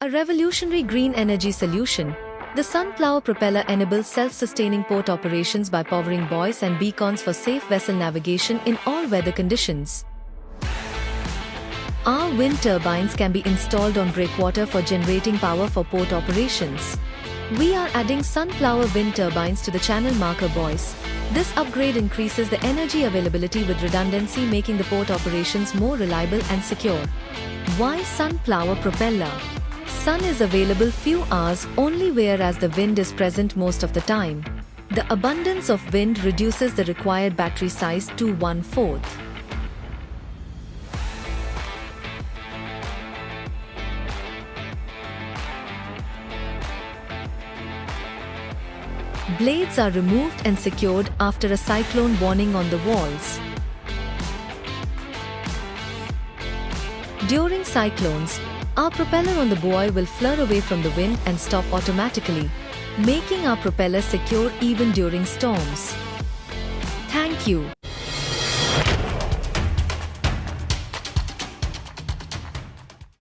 A revolutionary green energy solution, the SunPlower Propeller enables self-sustaining port operations by powering buoys and beacons for safe vessel navigation in all weather conditions. Our wind turbines can be installed on breakwater for generating power for port operations. We are adding SunPlower Vind Turbines to the channel marker buoys. This upgrade increases the energy availability with redundancy, making the port operations more reliable and secure. Why SunPlower Propeller? Sun is available few hours only, whereas the wind is present most of the time. The abundance of wind reduces the required battery size to 1/4. Blades are removed and secured after a cyclone warning on the walls. During cyclones, our propeller on the buoy will flur away from the wind and stop automatically, making our propeller secure even during storms. Thank you.